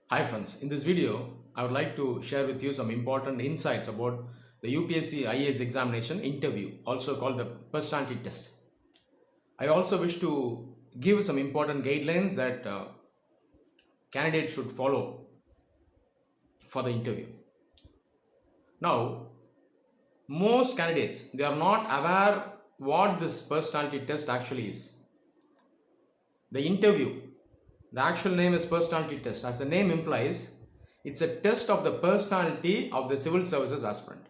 Hi friends, in this video, I would like to share with you some important insights about the UPSC IAS examination interview, also called the personality test. I also wish to give some important guidelines that candidates should follow for the interview. Now, most candidates, they are not aware what this personality test actually is. The interview, the actual name is personality test. As the name implies, it's a test of the personality of the civil services aspirant.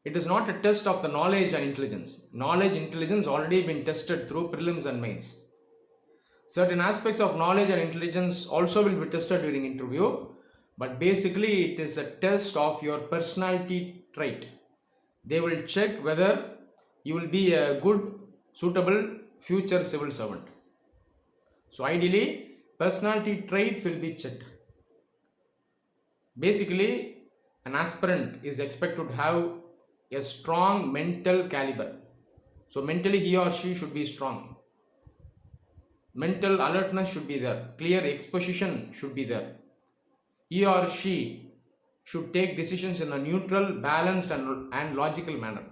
It is not a test of the knowledge and intelligence. Knowledge, intelligence already been tested through prelims and mains. Certain aspects of knowledge and intelligence also will be tested during interview, but basically it is a test of your personality trait. They will check whether you will be a good, suitable future civil servant. So ideally, personality traits will be checked. Basically, an aspirant is expected to have a strong mental caliber. So mentally he or she should be strong. Mental alertness should be there. Clear exposition should be there. He or she should take decisions in a neutral, balanced and logical manner.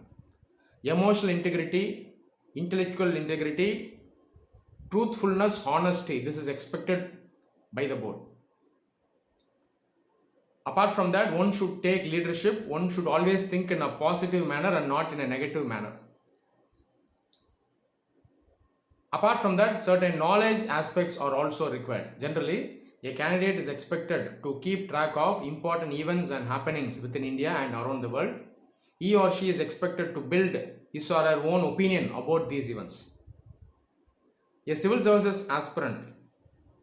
Emotional integrity, intellectual integrity, truthfulness, honesty, this is expected by the board. Apart from that, one should take leadership. One should always think in a positive manner and not in a negative manner. Apart from that, certain knowledge aspects are also required. Generally, a candidate is expected to keep track of important events and happenings within India and around the world. He or she is expected to build his or her own opinion about these events. A civil services aspirant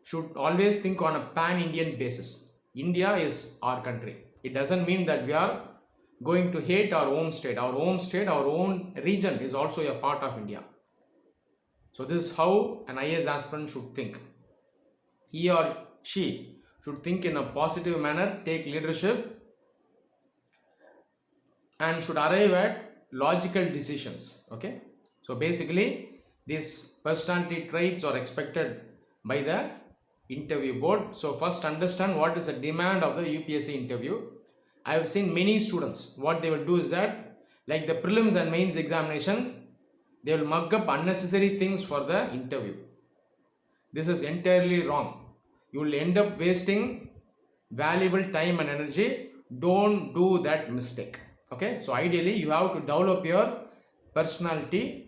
should always think on a pan-Indian basis. India is our country. It doesn't mean that we are going to hate our home state. Our home state, our own region is also a part of India. So this is how an IAS aspirant should think. He or she should think in a positive manner, take leadership, and should arrive at logical decisions. Okay. So basically, these personality traits are expected by the interview board. So first understand what is the demand of the UPSC interview. I have seen many students, what they will do is that, like the prelims and mains examination, they will mug up unnecessary things for the interview. This is entirely wrong. You will end up wasting valuable time and energy. Don't do that mistake. Okay, so ideally you have to develop your personality.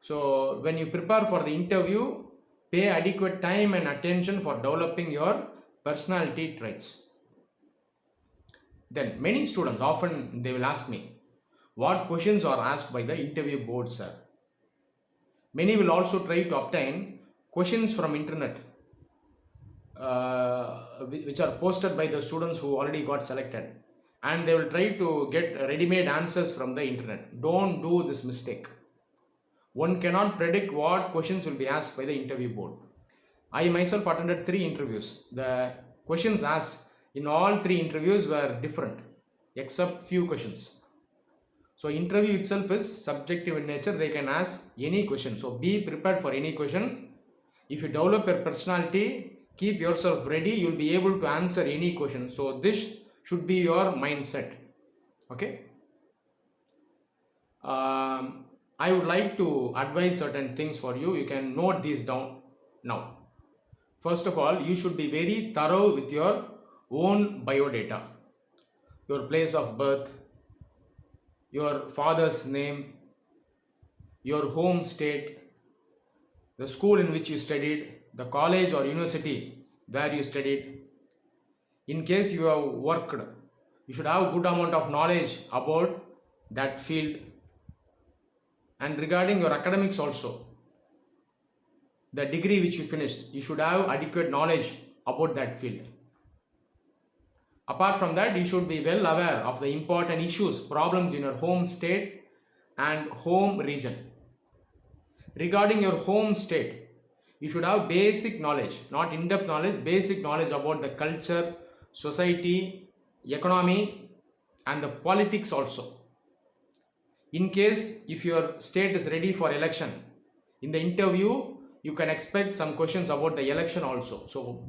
So when you prepare for the interview, pay adequate time and attention for developing your personality traits. Then many students, often they will ask me, what questions are asked by the interview board, sir? Many will also try to obtain questions from internet, which are posted by the students who already got selected, and they will try to get ready-made answers from the internet. Don't do this mistake. One cannot predict what questions will be asked by the interview board. I myself attended 3 interviews. The questions asked in all 3 interviews were different, except few questions. So interview itself is subjective in nature. They can ask any question. So be prepared for any question. If you develop your personality, keep yourself ready, you will be able to answer any question. So this should be your mindset. Okay. I would like to advise certain things for you. You can note these down now. First of all, you should be very thorough with your own biodata. Your place of birth, your father's name, your home state, the school in which you studied, the college or university where you studied. In case you have worked, you should have a good amount of knowledge about that field. And regarding your academics also, the degree which you finished, you should have adequate knowledge about that field. Apart from that, you should be well aware of the important issues, problems in your home state and home region. Regarding your home state, you should have basic knowledge, not in-depth knowledge, basic knowledge about the culture, society, economy, and the politics also. In case if your state is ready for election, in the interview, you can expect some questions about the election also. So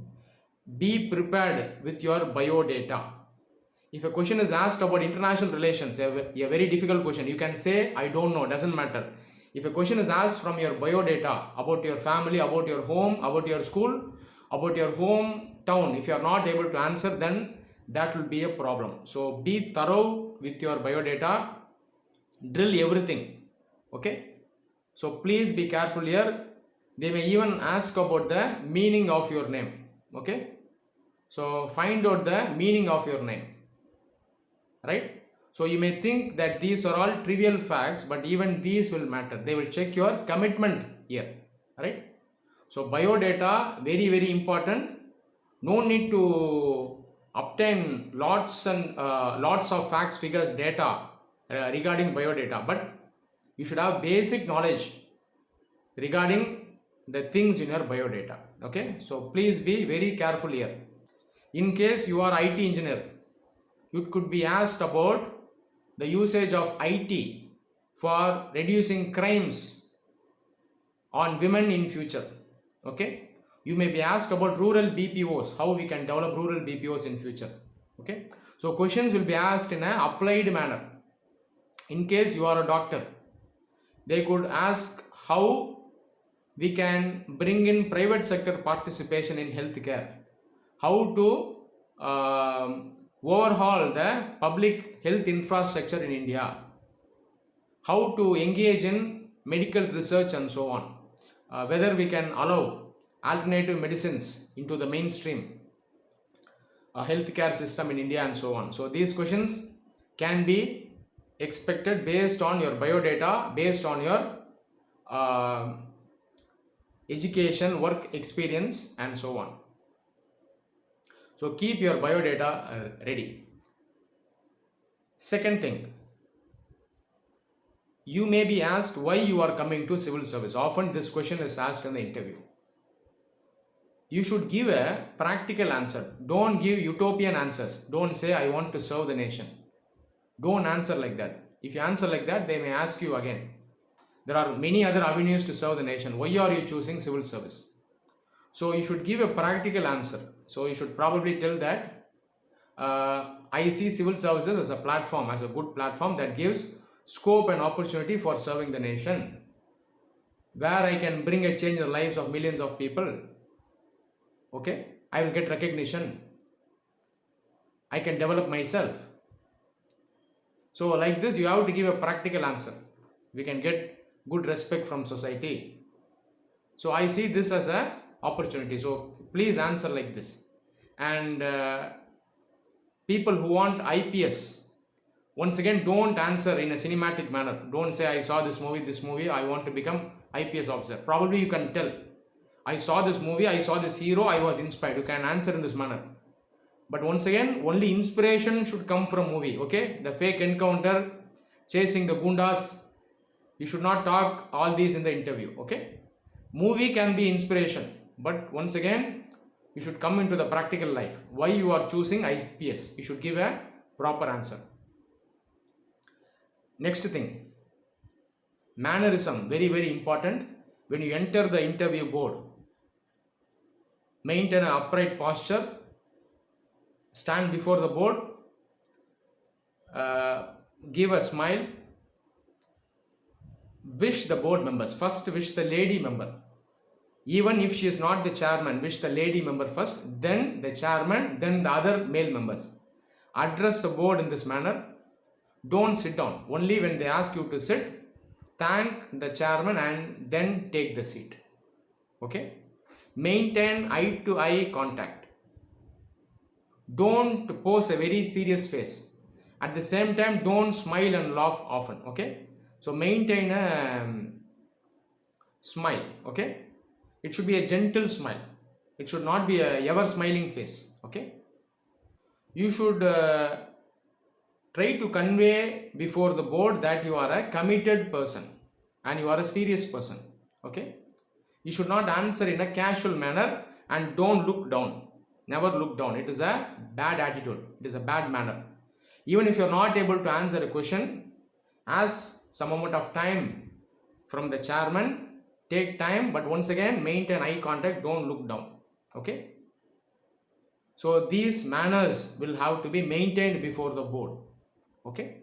Be prepared with your biodata. If a question is asked about international relations, a very difficult question, you can say, I don't know, doesn't matter. If a question is asked from your biodata about your family, about your home, about your school, about your hometown, if you are not able to answer, then that will be a problem. So be thorough with your biodata, drill everything. Okay. So please be careful here. They may even ask about the meaning of your name. Okay. So find out the meaning of your name. Right? So you may think that these are all trivial facts, but even these will matter. They will check your commitment here. Right? So biodata, very, very important. No need to obtain lots of facts, figures, data regarding biodata, but you should have basic knowledge regarding the things in your biodata. Okay, so please be very careful here. In case you are IT engineer, you could be asked about the usage of IT for reducing crimes on women in future. Okay, you may be asked about rural BPOs, how we can develop rural BPOs in future. Okay, so questions will be asked in an applied manner. In case you are a doctor, they could ask how we can bring in private sector participation in healthcare, how to overhaul the public health infrastructure in India, how to engage in medical research and so on, whether we can allow alternative medicines into the mainstream healthcare system in India and so on. So these questions can be expected based on your biodata, based on your education, work experience and so on. So keep your biodata ready. Second thing, you may be asked why you are coming to civil service. Often this question is asked in the interview. You should give a practical answer. Don't give utopian answers. Don't say I want to serve the nation. Don't answer like that. If you answer like that, they may ask you again. There are many other avenues to serve the nation. Why are you choosing civil service? So you should give a practical answer. So you should probably tell that I see civil services as a platform, as a good platform that gives scope and opportunity for serving the nation, where I can bring a change in the lives of millions of people. Okay, I will get recognition. I can develop myself. So like this, you have to give a practical answer. We can get good respect from society. So I see this as a opportunity. So please answer like this. And people who want IPS, once again, don't answer in a cinematic manner. Don't say I saw this movie, I want to become IPS officer. Probably you can tell, I saw this movie, I saw this hero, I was inspired. You can answer in this manner. But once again, only inspiration should come from movie. Okay, the fake encounter, chasing the gundas, you should not talk all these in the interview. Okay, movie can be inspiration, but once again, you should come into the practical life. Why you are choosing IPS? You should give a proper answer. Next thing, mannerism, very, very important. When you enter the interview board, maintain an upright posture, stand before the board, give a smile, wish the board members. First, wish the lady member. Even if she is not the chairman, wish the lady member first, then the chairman, then the other male members. Address the board in this manner. Don't sit down. Only when they ask you to sit, thank the chairman and then take the seat. Okay? Maintain eye-to-eye contact. Don't pose a very serious face. At the same time, don't smile and laugh often. Okay? So maintain a smile. Okay? It should be a gentle smile. It should not be a ever smiling face. Okay? You should try to convey before the board that you are a committed person and you are a serious person. Okay? You should not answer in a casual manner and don't look down. Never look down. It is a bad attitude. It is a bad manner. Even if you are not able to answer a question, ask some amount of time from the chairman. Take time, but once again, maintain eye contact. Don't look down. Okay? So these manners will have to be maintained before the board. Okay.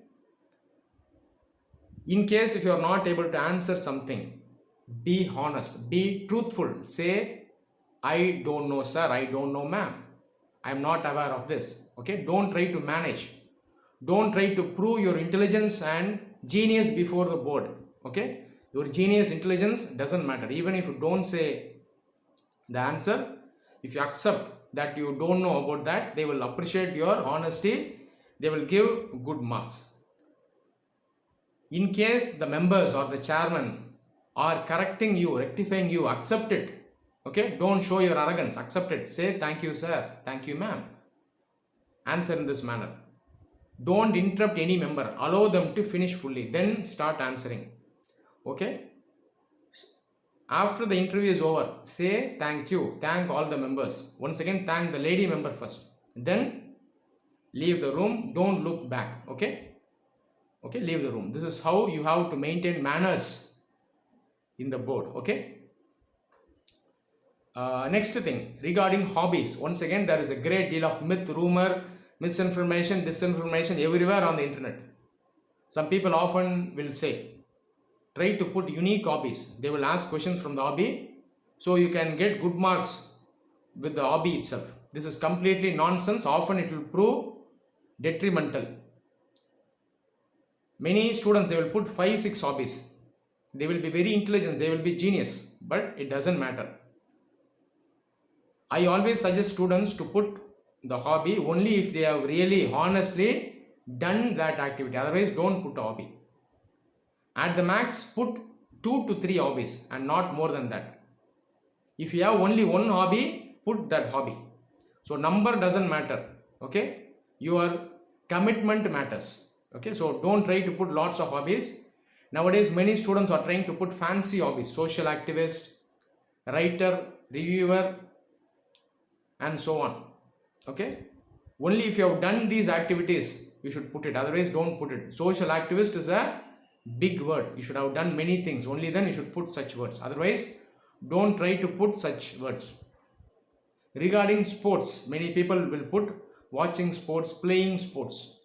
In case if you are not able to answer something, be honest, be truthful, say I don't know sir, I don't know ma'am, I am not aware of this. Okay, don't try to manage, don't try to prove your intelligence and genius before the board. Okay, your genius intelligence doesn't matter. Even if you don't say the answer, if you accept that you don't know about that, they will appreciate your honesty, they will give good marks. In case the members or the chairman are correcting you, rectifying you, accept it. Okay, don't show your arrogance, accept it, say thank you sir, thank you ma'am, answer in this manner. Don't interrupt any member, allow them to finish fully, then start answering. Okay, after the interview is over, say thank you, thank all the members. Once again, thank the lady member first, then leave the room, don't look back. Okay, okay, leave the room. This is how you have to maintain manners in the board. Okay. Next thing, regarding hobbies. Once again, there is a great deal of myth, rumor, misinformation, disinformation everywhere on the internet. Some people often will say, try to put unique hobbies. They will ask questions from the hobby, so you can get good marks with the hobby itself. This is completely nonsense. Often it will prove detrimental. Many students, they will put 5-6 hobbies. They will be very intelligent, they will be genius, but it doesn't matter. I always suggest students to put the hobby only if they have really honestly done that activity. Otherwise, don't put a hobby. At the max, put 2 to 3 hobbies and not more than that. If you have only one hobby, put that hobby. So number doesn't matter. Okay, your commitment matters. Okay, so don't try to put lots of hobbies. Nowadays, many students are trying to put fancy hobbies, social activist, writer, reviewer, and so on. Okay, only if you have done these activities, you should put it. Otherwise, don't put it. Social activist is a big word. You should have done many things. Only then you should put such words. Otherwise, don't try to put such words. Regarding sports, many people will put watching sports, playing sports.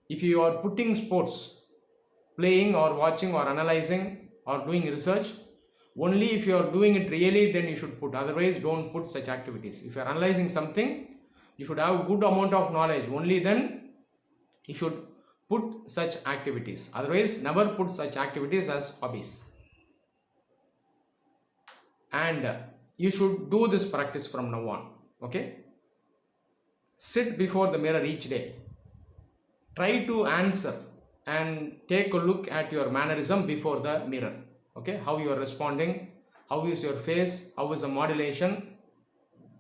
If you are putting sports, playing or watching or analyzing or doing research, only if you are doing it really, then you should put. Otherwise, don't put such activities. If you are analyzing something, you should have good amount of knowledge. Only then you should put such activities. Otherwise, never put such activities as hobbies. And you should do this practice from now on. Okay, sit before the mirror each day. Try to answer and take a look at your mannerism before the mirror. Okay, how you are responding, how is your face, how is the modulation.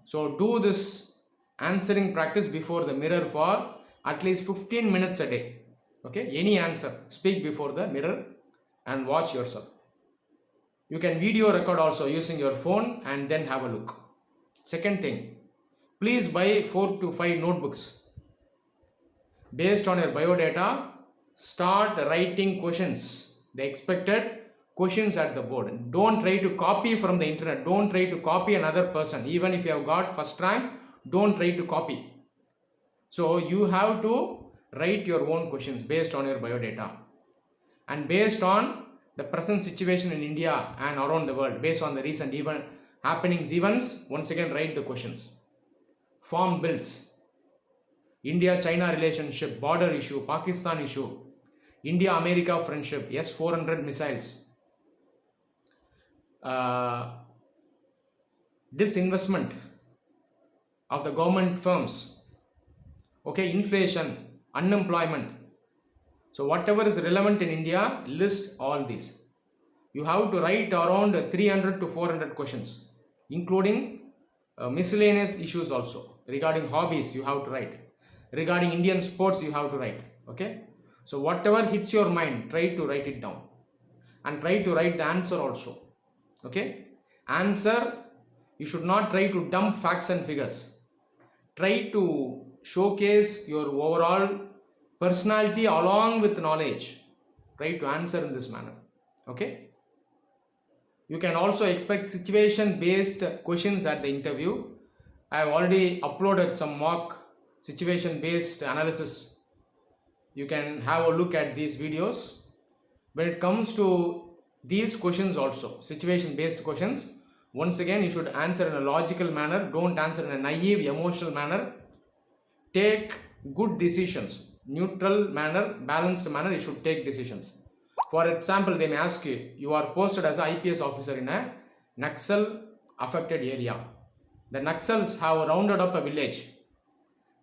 So do this answering practice before the mirror for at least 15 minutes a day. Okay, any answer, speak before the mirror and watch yourself. You can video record also using your phone and then have a look. Second thing, please buy 4 to 5 notebooks. Based on your biodata, start writing questions, the expected questions at the board. Don't try to copy from the internet. Don't try to copy another person. Even if you have got first rank, don't try to copy. So you have to write your own questions based on your biodata and based on the present situation in India and around the world, based on the recent events. Once again, write the questions. Form bills. India-China relationship, border issue, Pakistan issue, India-America friendship, S-400 missiles, disinvestment of the government firms, okay, inflation, unemployment. So whatever is relevant in India, list all these. You have to write around 300 to 400 questions, including miscellaneous issues also. Regarding hobbies, you have to write. Regarding Indian sports, you have to write. Okay, so whatever hits your mind, try to write it down and try to write the answer also. Okay, answer, you should not try to dump facts and figures. Try to showcase your overall personality along with knowledge. Try to answer in this manner. Okay, you can also expect situation based questions at the interview. I have already uploaded some mock situation based analysis. You can have a look at these videos. When it comes to these questions also, situation based questions, once again you should answer in a logical manner. Don't answer in a naive emotional manner. Take good decisions, neutral manner, balanced manner. You should take decisions. For example, they may ask you, you are posted as an IPS officer in a Naxal affected area. The Naxals have rounded up a village.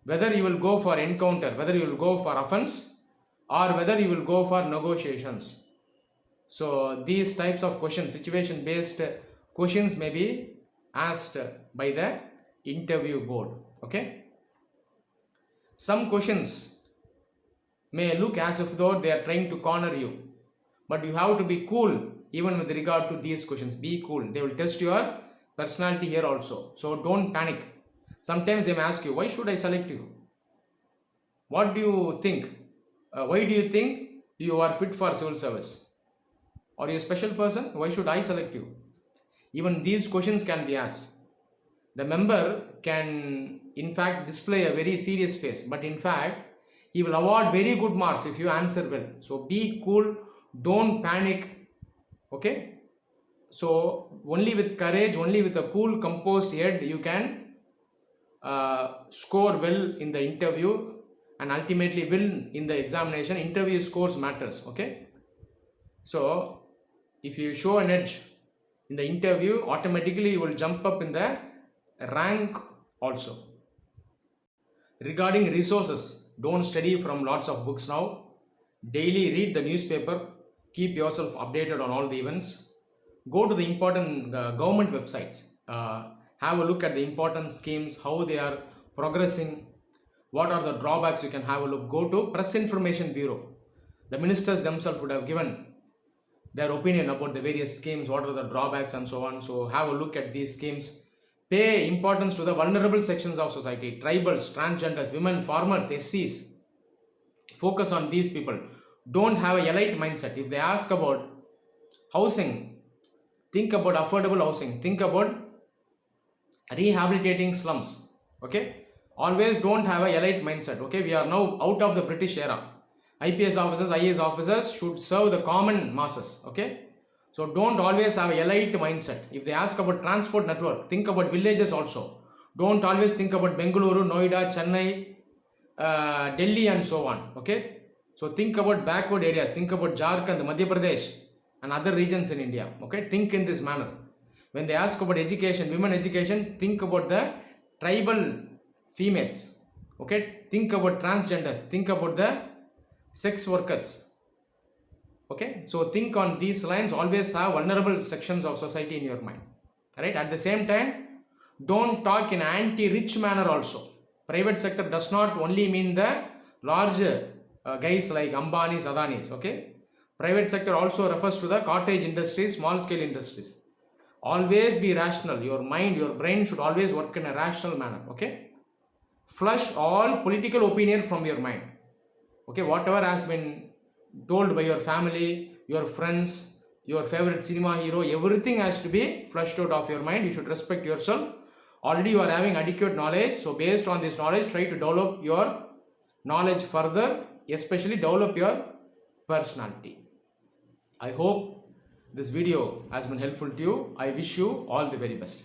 Whether you will go for encounter, whether you will go for offense, or whether you will go for negotiations. So these types of questions, situation based questions, may be asked by the interview board. Okay. Some questions may look as if though they are trying to corner you, but you have to be cool even with regard to these questions. Be cool. They will test your personality here also. So don't panic. Sometimes they may ask you, why should I select you? What do you think? Why do you think you are fit for civil service? Are you a special person? Why should I select you? Even these questions can be asked. The member can in fact display a very serious face, but in fact he will award very good marks if you answer well. So be cool, don't panic. Okay. So only with courage, only with a cool composed head you can score well in the interview and ultimately win in the examination. Interview scores matters. Okay. So if you show an edge in the interview, automatically you will jump up in the rank also. Regarding resources, don't study from lots of books now. Daily read the newspaper. Keep yourself updated on all the events. Go to the important government websites. Have a look at the important schemes, how they are progressing, what are the drawbacks. You can have a look. Go to Press Information Bureau. The ministers themselves would have given their opinion about the various schemes, what are the drawbacks and so on. So have a look at these schemes. Pay importance to the vulnerable sections of society, tribals, transgenders, women, farmers, SCs. Focus on these people. Don't have a elite mindset. If they ask about housing, think about affordable housing. Think about rehabilitating slums. Okay. Always don't have a elite mindset. Okay. We are now out of the British era. IPS officers, IAS officers should serve the common masses. Okay. So don't always have a elite mindset. If they ask about transport network, think about villages also. Don't always think about Bengaluru, Noida, Chennai, Delhi and so on. Okay. So think about backward areas. Think about Jharkhand, Madhya Pradesh and other regions in India. Okay. Think in this manner. When they ask about education, women education, think about the tribal females. Okay. Think about transgenders. Think about the sex workers. Okay, so think on these lines. Always have vulnerable sections of society in your mind. Right. At the same time, don't talk in anti-rich manner also. Private sector does not only mean the large guys like Ambanis, Adanis. Okay. Private sector also refers to the cottage industries, small scale industries. Always be rational. Your mind, your brain should always work in a rational manner. Okay. Flush all political opinion from your mind. Okay. Whatever has been told by your family, your friends, your favorite cinema hero, everything has to be flushed out of your mind. You should respect yourself. Already you are having adequate knowledge. So based on this knowledge, try to develop your knowledge further, especially develop your personality. I hope this video has been helpful to you. I wish you all the very best.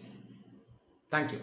Thank you.